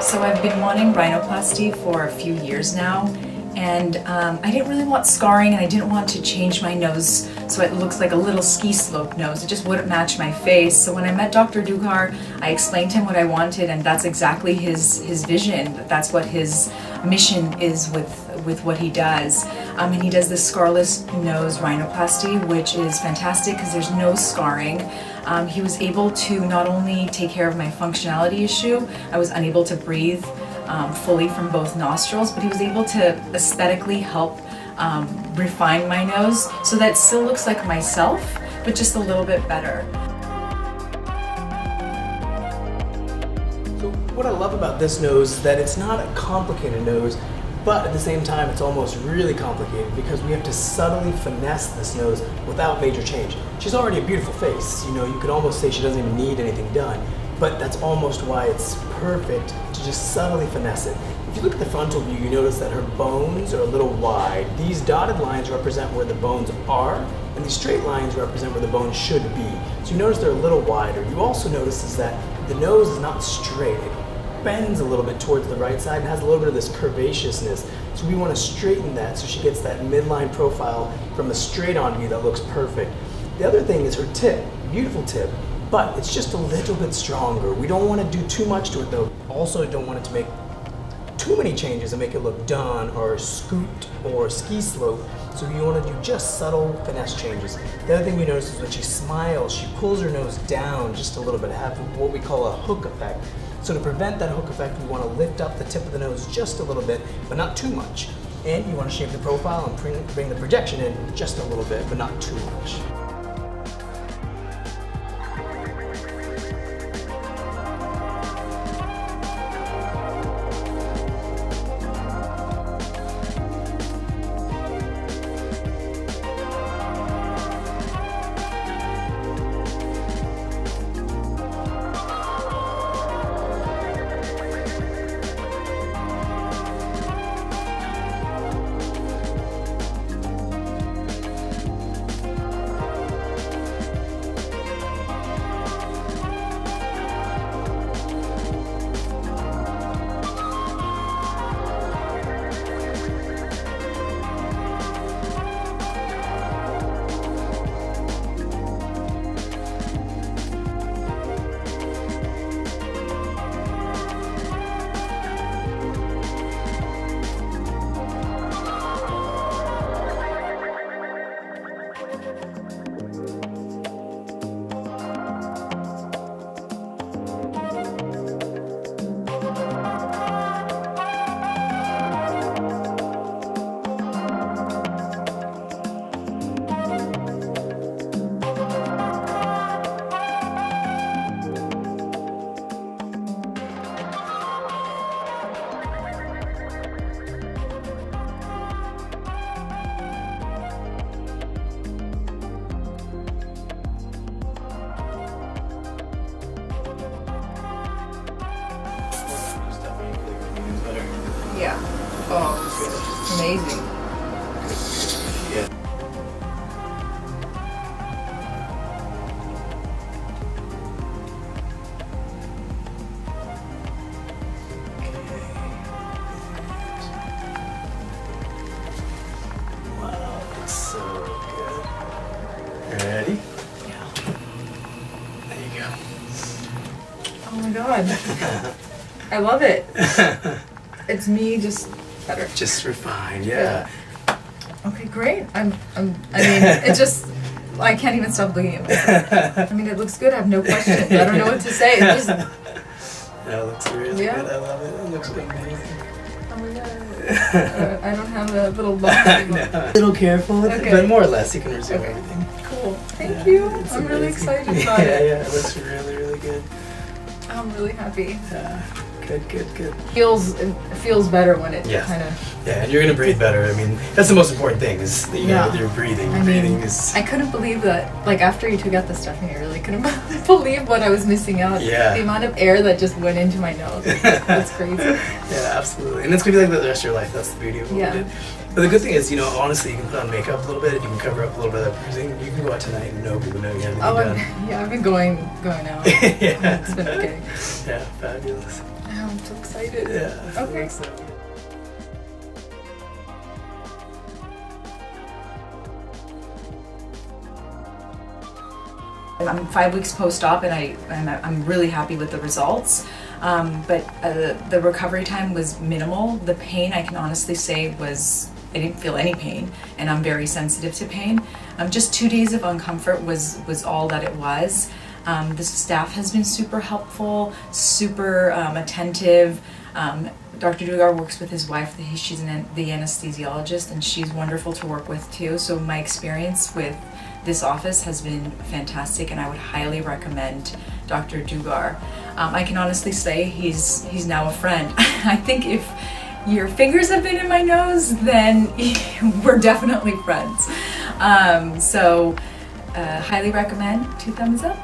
So I've been wanting rhinoplasty for a few years now, and I didn't really want scarring, and I didn't want to change my nose so it looks like a little ski slope nose. It just wouldn't match my face. So when I met Dr. Dugar, I explained to him what I wanted, and that's exactly his vision. That's what his mission is with what he does. And he does this Scarless Nose rhinoplasty, which is fantastic because there's no scarring. He was able to not only take care of my functionality issue, I was unable to breathe fully from both nostrils, but he was able to aesthetically help refine my nose so that it still looks like myself, but just a little bit better. So what I love about this nose is that it's not a complicated nose, but at the same time it's almost really complicated because we have to subtly finesse this nose without major change. She's already a beautiful face, you know, you could almost say she doesn't even need anything done, but that's almost why it's perfect to just subtly finesse it. If you look at the frontal view, you notice that her bones are a little wide. These dotted lines represent where the bones are, and these straight lines represent where the bones should be. So you notice they're a little wider. You also notice is that the nose is not straight. It bends a little bit towards the right side and has a little bit of this curvaceousness. So we want to straighten that so she gets that midline profile from a straight-on view that looks perfect. The other thing is her tip, beautiful tip, but it's just a little bit stronger. We don't want to do too much to it though. Also don't want it to make too many changes and make it look done or scooped or ski slope. So you want to do just subtle finesse changes. The other thing we notice is when she smiles, she pulls her nose down just a little bit, have what we call a hook effect. So to prevent that hook effect, we want to lift up the tip of the nose just a little bit, but not too much. And you want to shape the profile and bring the projection in just a little bit, but not too much. Yeah. Oh, amazing. Yeah. Wow, looks so good. Ready? Yeah. There you go. Oh my god. I love it. It's me, just better. Just refined, yeah. Okay, great. I mean, it just, I can't even stop looking at myself. I mean, it looks good. I have no questions. I don't know what to say. It just, That looks really good. I love it. It looks amazing. oh my god. I don't have a little bump anymore. A little careful, Okay. but more or less you can resume Okay. everything. Cool. Thank you. It's I'm really amazing. excited about it. Yeah, it looks really, really good. I'm really happy. Good. It feels better when it Yes. kind of. Yeah, and you're gonna breathe better. I mean, that's the most important thing is that you know Yeah. that you're breathing. I Breathing mean, is. I couldn't believe that. Like after you took out the stuffing, I really couldn't believe what I was missing out. Yeah. The amount of air that just went into my nose. That's crazy. Yeah, absolutely. And it's gonna be like that the rest of your life. That's the beauty of what Yeah. we did. But the good thing is, you know, honestly, you can put on makeup a little bit. If you can cover up a little bit of that bruising, you can go out tonight and no people know you have anything Oh, done. yeah, I've been going out. Yeah. It's been okay. Yeah, fabulous. Oh, I'm so excited. Yeah. Okay. So, I'm 5 weeks post-op and I'm really happy with the results. But the recovery time was minimal. The pain, I can honestly say, I didn't feel any pain, and I'm very sensitive to pain. Just 2 days of uncomfort was all that it was. The staff has been super helpful, super attentive. Dr. Dugar works with his wife. She's the anesthesiologist, and she's wonderful to work with too. So my experience with this office has been fantastic, and I would highly recommend Dr. Dugar. I can honestly say he's now a friend. I think if your fingers have been in my nose, then we're definitely friends. Highly recommend. 2 thumbs up.